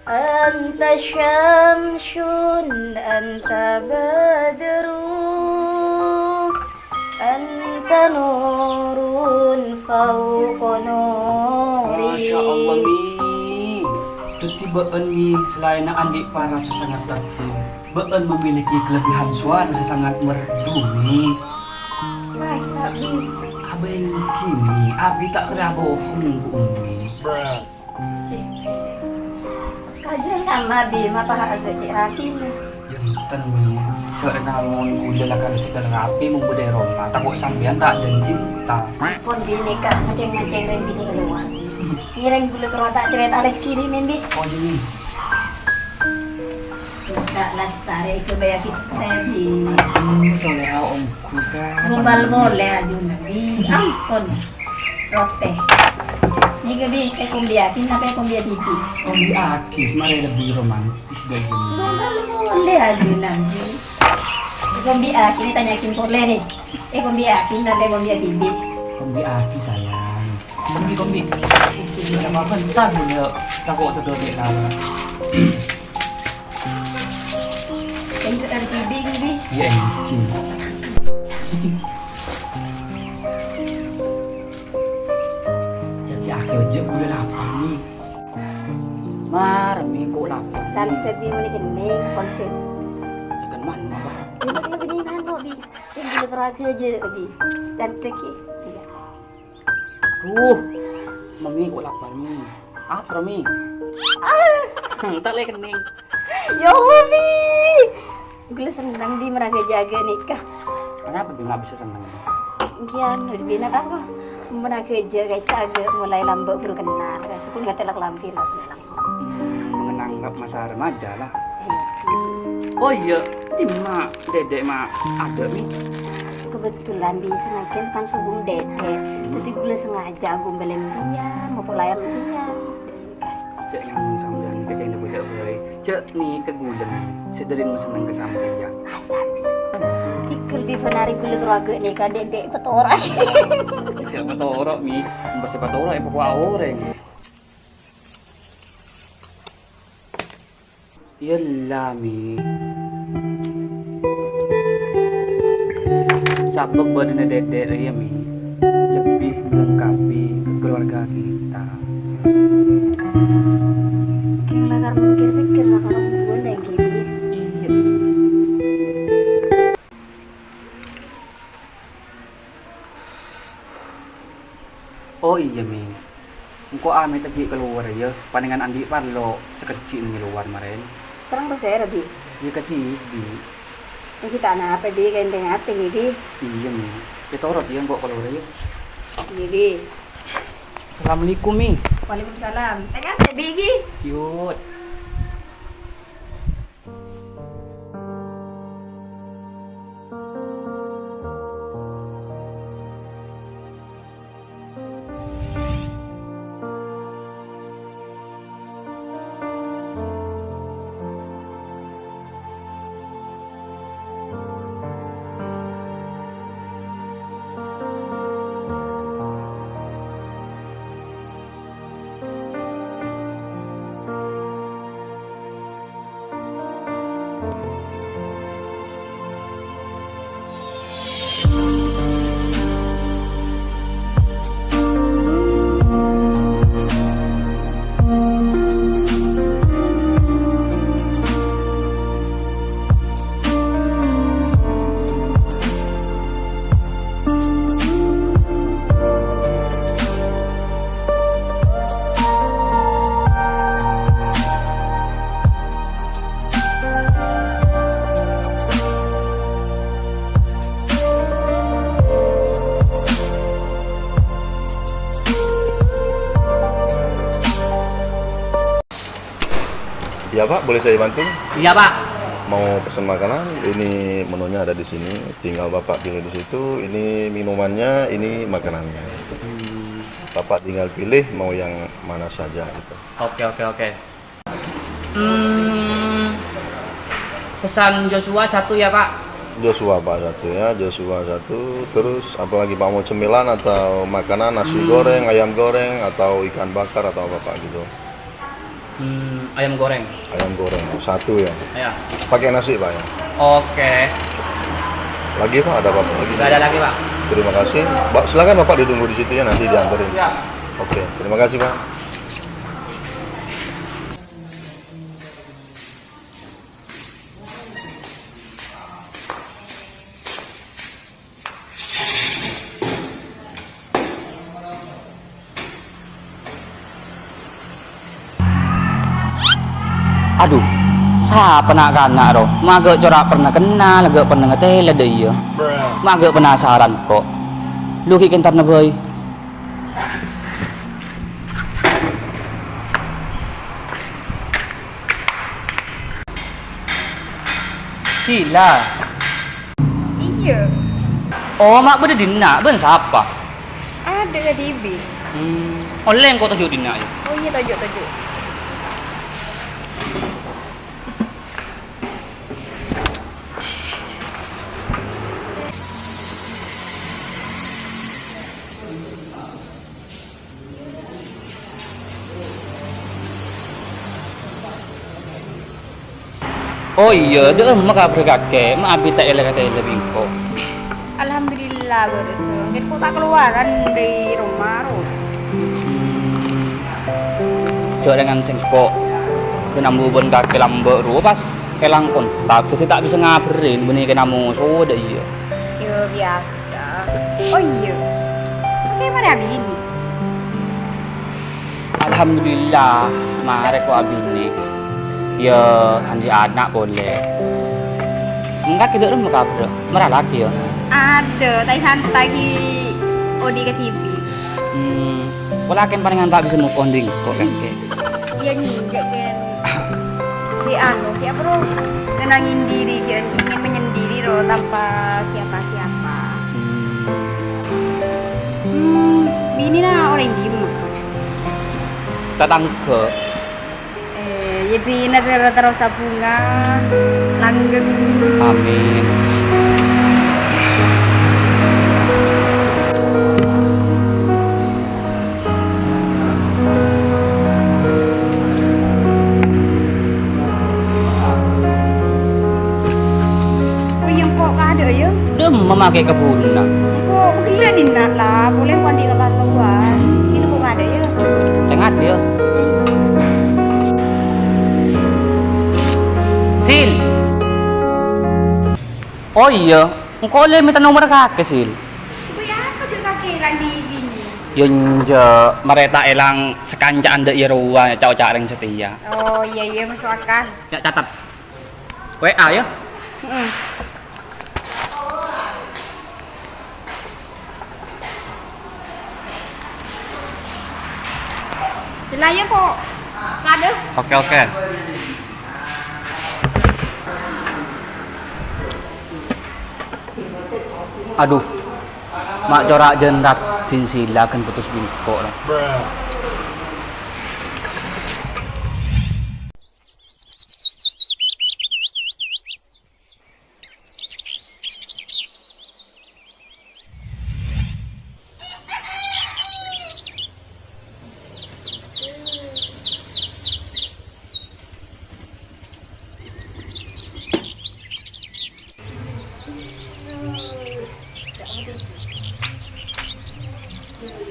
Anta syamsun, anta badru, anta nurun fauqa nuri. Masya Allah Mi. Ketibaan Mi selain andi para sesangat tertib, Baan memiliki kelebihan suara sesangat merdu Mi. Masa Mi? Abang kini abdi tak kena bohong Bu Umi. Kajian sama Bi, apa agak cek rapi nih. Yang Mi, cek namun gula lakan sedang rapi membudai Roma. Takut sampean tak janji cinta. Pon Bi nikah, ngaceng-ngaceng dan bini keluar. Ngiring bulu terus tak cerita ada kiri Bi. Oh ini. Tak lestari itu bayar kita Bi. Soalnya omku kan. Gumbal boleh adun Bi. Ampun. Rote. Ni ke Bi, kayak kumbiakin apa yang kumbiak TV. Kombi akif, mari lebih romantis dari ini. Gumbal boleh adun Bi. Kumbiakin ditanyakin boleh nih. Kumbiakin apa yang kumbiak TV. Kombi aki sayang. Kombi. Tidak apa-apa, tak boleh. Takut tergerik lah. Yang itu dari TV Bi. Ya ini. Jadi akhir aja udah lapar nih. Mar, mi kok lapar. Cantik Bi mana kening konten. Dengan mana bah? Ini beningan kok Bi. Ini bulu terakhir aja Bi. Cantik ya. Duh, mami kok lapar mi. Apa mi? Tak lagi kening. Ya Allah Bi. Gue senang Bi mereka jaga nikah. Kenapa bi nggak bisa senang? Kian udah bina apa? Mereka kerja guys agak mulai lambat baru kenal. Sukun kata lak lampir lah senang. Mengenanggap masa remaja lah. Iya. Oh iya, di mak, dedek mak ada mi. Kebetulan Bi semakin kan subung dedek. Jadi gue sengaja gue belen dia mau pelayan dia. Cek yang sampean kakek ini boleh boleh. Cek nih kegulem, sederin seneng ke sampean. Asal tikul Bi penari kulit raga nih kan dedek petorak. Cek patorok mi, mbak patorok yang pokok oreng. Yalah mi. Sabab badannya dedek ya mi, lebih melengkapi keluarga kita. Kayak lakar mikir-pikir lakar gue yang gini. Iya mi. Oh iya mi, engkau ame tadi keluar ya, pandangan andi parlo sekecil ini luar kemarin. Sekarang bersih Bi. Iya kecil bi. Ini kita anak apa Bi gendeng hati nih Bi. Iya mi, kita urut ya engkau keluar ya. Ini Bi. Assalamualaikum mi. Waalaikumsalam. Tengah Bi Gi. Yud. Ya Pak, boleh saya bantu? Iya pak. Mau pesan makanan, ini menunya ada di sini. Tinggal Bapak pilih di situ. Ini minumannya, ini makanannya. Bapak tinggal pilih mau yang mana saja gitu. Oke. Pesan Joshua 1 ya pak. Joshua Pak satu ya, Joshua satu. Terus apalagi Pak mau cemilan atau makanan, nasi goreng, ayam goreng atau ikan bakar atau apa Pak gitu? Ayam goreng. Ayam goreng satu ya. Ya. Pakai nasi Pak ya. Oke. Lagi Pak, ada apa lagi? Gak ada lagi, Pak. Terima kasih. Pak, silakan Bapak ditunggu di situ ya, nanti diantarin. Ya. Oke, terima kasih Pak. Aduh, siapa nak kanak roh? Magak corak pernah kenal, agak pernah ngetele dia. Magak penasaran kok. Lu kikin tarna boy. Sila. Iya. Oh, mak beda dina, ben siapa? Ada ke TV. Oleh kau tunjuk dina ya. Oh iya, tajuk. Oh iya, dia mak apa kakek, mak abi tak elak kata elak bingko. Alhamdulillah bersih. Kita tak keluaran dari rumah roh. Cok dengan sengkok kena bubon kakek lambek ru pas kelang kontak, kita tak bisa ngabarin benih kena musuh dah iya. Ya biasa. Oh iya. Bagaimana Abin? Alhamdulillah, mare ko abini. Ya, andi anak boleh. Enggak kita rumah kabur, merah lagi ya. Ada, tapi santai di Odi ke TV. Walakin palingan tak bisa move on ding kok kan ke. Iya juga kan. Di anu, ya bro, tenangin diri, kan ingin menyendiri loh tanpa siapa-siapa. Bini nah orang diem. Datang ke. Jadi nanti terus bunga, langgeng. Amin. Oh yang kok ada ya? Dia memakai kebun nak. Kok begini dinak lah, boleh mandi ke luar. Ini kok ada ya? Cengat dia. Sil. Oh iya, engkau le minta nomor kakek Sil. Ibu ya apa cek kakek lagi bini? Yunja mereka elang sekancaan dek Yeruwa cak ring setia. Oh iya masuk akal. Ya catat. WA ya. Jelaya kok. Ada. Oke. Aduh, mak corak jendak sila kan putus bingko lah.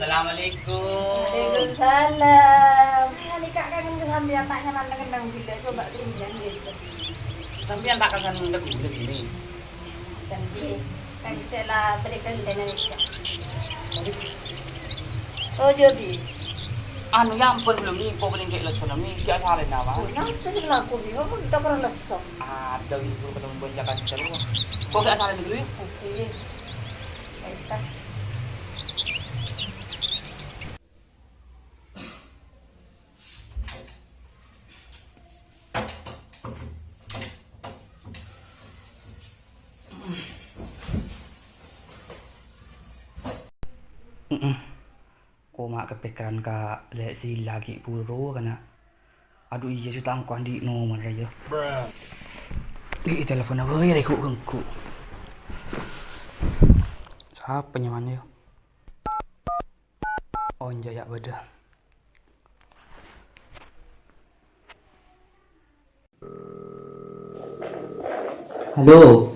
Assalamualaikum. Waalaikumsalam. Ini kak kan sambil apanya mana kendang bila coba kemudian gitu. Sampean tak kangen begini. Ganti. Kan celah berikan dengan itu. Oh jadi. Anu ya ampun belum nih, kok paling kayak lesu nih, siapa salah nama? Nah, terus laku nih, kamu kita pernah lesok. Ada ibu ketemu bonjakan terus. Kok gak salah dulu ya? Oke. Bisa. Kok mak kepikiran ka lek si lagi puro kana. Aduh iya sudah angko andi nomor aja. Di telepon apa ya rekuk kengku. Siapa nyaman ya? Oh jaya beda. Halo,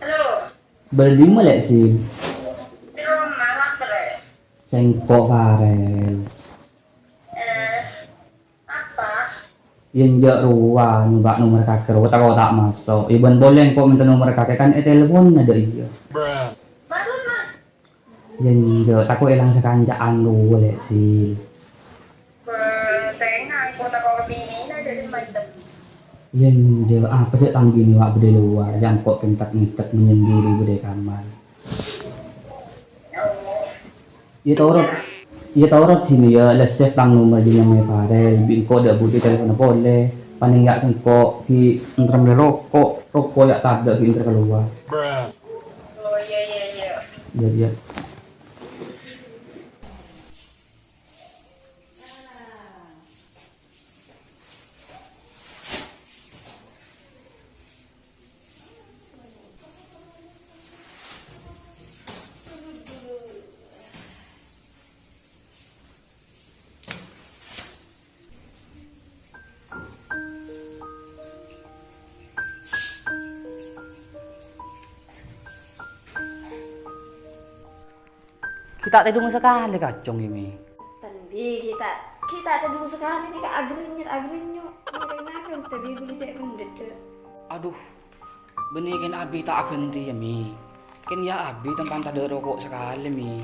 Halo, beli mulai sih. di rumah lapar. Sengkok Farel. Apa? Yang jak ruang mbak nomor kakek tak masuk. Iban boleh kok minta nomor kakek kan telepon ada iya. Baru mah. Yang jak takut hilang sekanjaan lu boleh sih. Saya nggak kota kalau bini nah jadi macam. Yang jak apa sih tanggi ni wak berde luar yang kok kentak ngitek menyendiri berde kamar. Oh, Iya tahu sini ya les save tang nomor dia yang Farel. Bin kok dak butuh telepon boleh. Paling ya sengkok ki entram rokok ya tak ada ki inter keluar. oh iya. Jadi ya. Kita tedung sekali kacung ini. Tapi kita ada dulu sekali nih kak agrinya mereka kan tapi boleh cek mendet. Aduh, benih kan abi tak ganti ya mi. Kan ya abi tempat ada rokok sekali mi.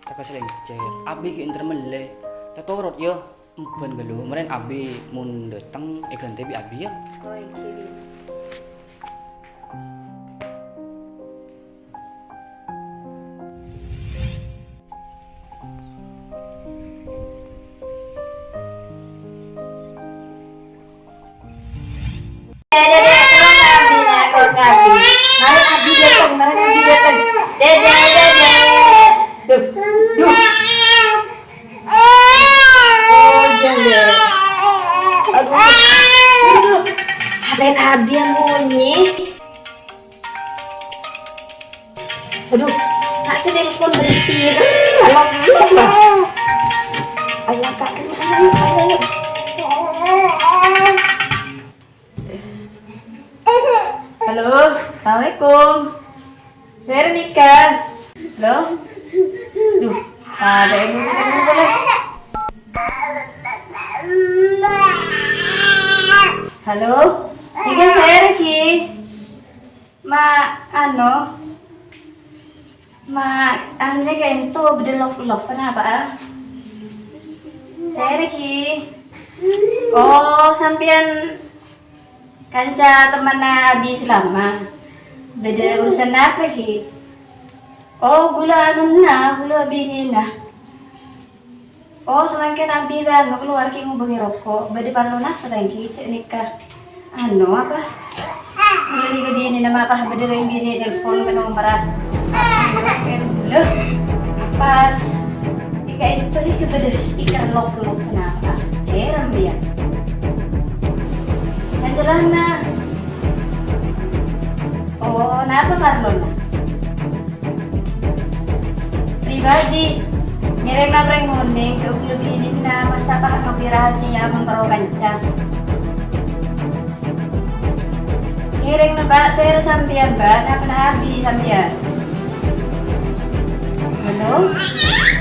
Tak selengcer. Abi ke intermele. Tak torot ya. Empan gelu. Meren abi mun datang ganti bi abi ya. Oh kiri. Abi yang bunyi. Aduh, kak saya telepon berhenti. Halo, ayo kak, ayo. Halo, assalamualaikum. Saya Renika. Halo. Duh, ada yang mau boleh. Halo, tiga saya Riki. Anu kayak itu beda love kenapa? Saya Riki. Oh, sampean kanca teman Abi selama. Beda urusan apa Ki? Oh, gula bini nah. Oh, selangkan Abi kan keluar Ki mau bagi rokok. Beda parlo nak lagi cek nikah. Anu apa? Beli ke bini nama apa? Beda yang bini telepon ke nomor pas ika itu tadi kepada stiker love kenapa? Serem dia. Yang celana. Oh, kenapa Marlon? Pribadi. Ngirim nabreng nguning ke ulut ini na masa pa ngopi rahasia mengkaro kanca. Ngirim na ba saya sampean ba na Abi sampean.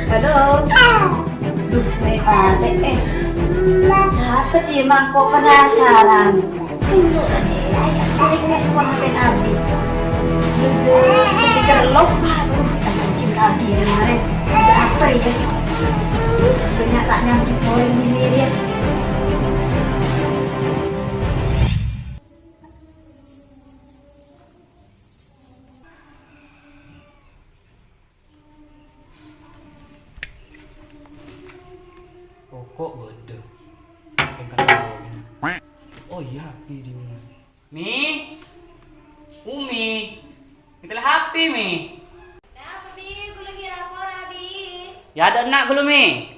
Halo. Duh, may ate Siapa dia mangkok penasaran? Tunggu lagi, ayah kulit telepon HP Abi. Speaker love, aduh, mungkin Abi kemarin. Ada apa itu? Banyak tak nyampe poin ini dia. Rokok bodoh. Oh iya, di mana? Mi, Umi, itulah HP Mi. Kenapa Bi? Gue lagi rapor Abi. Ya ada nak belum Mi?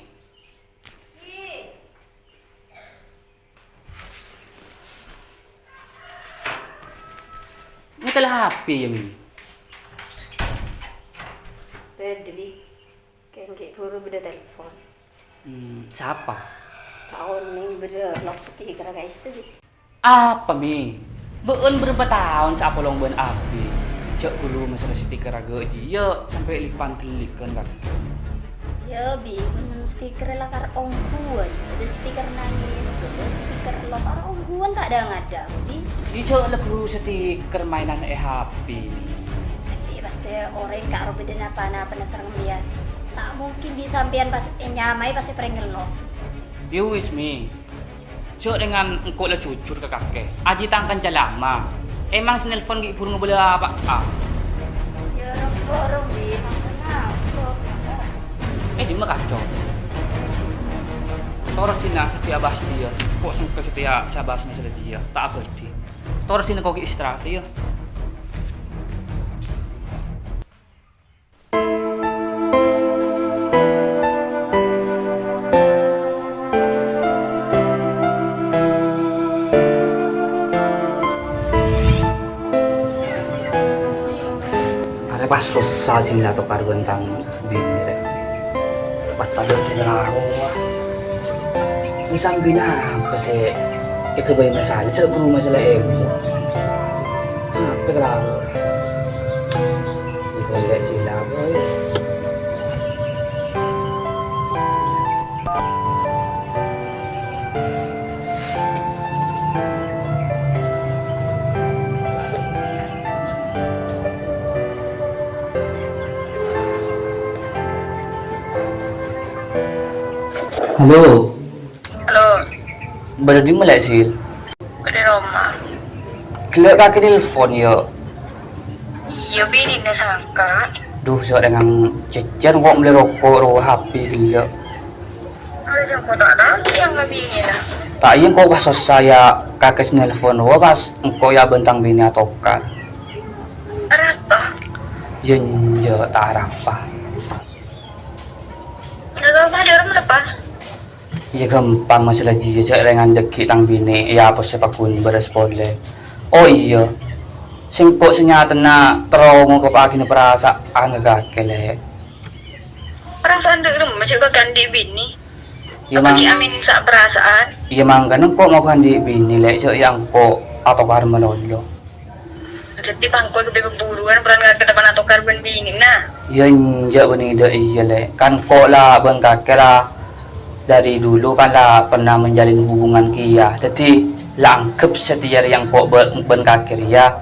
Itulah HP ya Mi. Beda Bi. Kayak guru beda telepon. Siapa? Tahun ini beda lock stiker guys. Apa Mi? Beun berapa tahun sa apolong beun abi. Cek dulu masalah stiker aga ya sampai lipan telik kan kak. Ya bi, mun stiker lakar ongguan, ada stiker nangis, ada stiker lakar ongguan tak ada ngada, bi. Di cek lekru stiker mainan HP nih. Tapi pasti orang karo beda napa nasar ngeliat. Tak mungkin di sampean pas nyamai pasti prenggel love. Ya wis mi. Cek dengan engkau lah jujur ke kakek. Aji tangkan lama. Emang sinelpon ki burung ngebelah apa? Ya orang bi, kenapa? Di mah kacau. Torah Cina setia bahas dia. Kok sampai setia saya bahas masalah dia. Tak abadi. Torah Cina kau istirahat ya. Ada pas susah sih lah tukar bentang bini deh. Pas tadi saya wah misang binang kasi itu ba yung masalah sa guru masalah sampai kelaro ikaw ulit sila boy. Halo. Halo, Baru di mana sih? di Roma. Kalo kaki telepon yo. Iya, bini na sangka. Duh, so dengan cecer kok beli rokok, roh HP gila. Ada yang kau tak tahu yang nggak bini na. Tak iya kok pas saya kakek nelpon wah pas engkau ya bentang bini atau kan. Arata. Yen jo tak apa. Nagawa pa di Roma pa. Iya gampang masalah dia cak dengan deki tang bini ya apa sepakun berespole. Oh iya. Sing kok senyata na terong ko pagi na perasaan gagakele. Perasaan di Roma masih kau kandi bini. Iya mang Bagi amin sa perasaan. iya mang ganun kok mau kandi bini le cak yang kok atau kar melolo. Jadi pangko ke beburuan peran nggak ketepan atau karban bini na. Yan ja benida iya le. Kan kok lah bang kakela dari dulu kan lah pernah menjalin hubungan kia. Jadi langkep setia yang kok ben kakir ya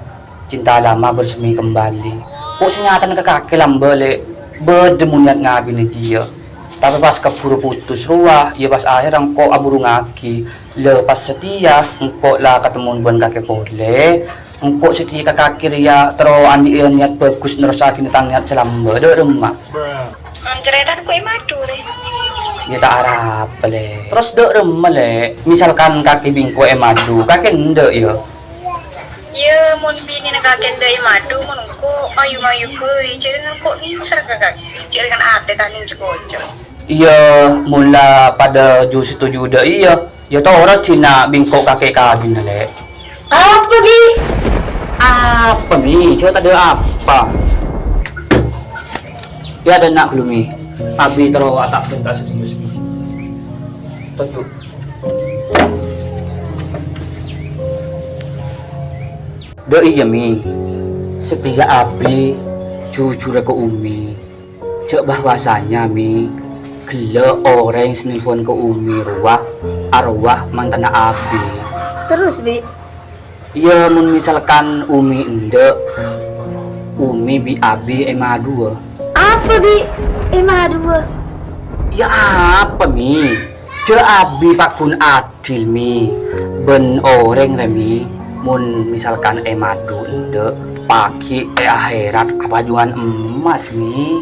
cinta lama bersemi kembali. Kok senyatan ke kakek lambele berdemuniat ngabi ni dia. Tapi pas keburu putus ruah, ya pas akhir ang kok aburu ngaki. Lepas setia, engkau lah ketemu ben kakek boleh. Engkau setia ke kakir ya terus andi niat bagus nerusakin tang niat selamba do rumah. Ceretan ko imadu re. Ya tak harap le. Terus do rumah le. Misalkan kaki bingko madu, kakek ndek ya. Ya, mun bini na kakenda imadu, mun ko mayu-mayu koy. Cerengan ko ni sar kakak. Cerengan ate taning cikoco. Iya, mula pada jus itu juga iya. Ya tau orang Cina bingko kakek kabin le. Apa bi? Apa mi? Coba tadi apa? Ya ada nak belum mi? Abi terus atak tentang serius mi. Tentu. Do iya mi. Setia Abi jujur ke Umi. Cek bahwasanya mi. Gila orang senelpon ke Umi arwah mantan Abi. Terus bi? Ya mun misalkan Umi endek Umi bi Abi madu. Apa bi? Dua. Ya apa mi? Ce Abi pakun adil mi. Ben orang remi mun misalkan madu endek pagi akhirat apa juan emas mi.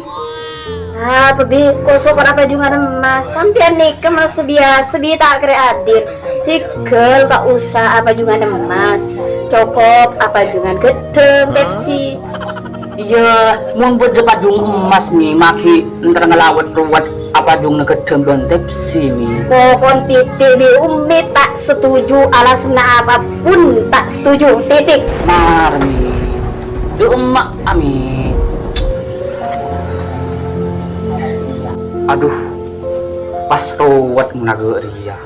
Apa bi? Kosok apa juga emas? Sampai nikah mau sebiasa tak kira adil. Tikel tak usah apa juga emas. Cokop apa juga gedeng Pepsi. Iya, mun berdebat jung emas mi maki entar ngelawat ruwat apa jung negedem bentepsi mi. Pokon titik bi Umi tak setuju alasan apapun tak setuju titik. Mar mi. Do emak amin. Aduh, pas ruwat menaga ria.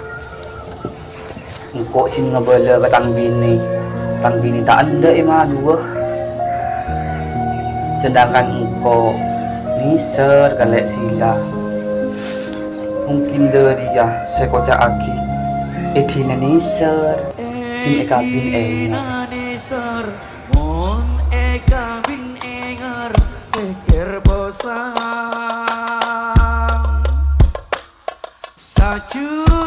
Engkau sini ngebala katang bini. tang bini tak ada ima dua. Sedangkan engkau niser kalek sila. Mungkin dari ya saya kocak aki. Etina niser, cing eka bin engar. Mon eka bin engar teker bosang. Sacu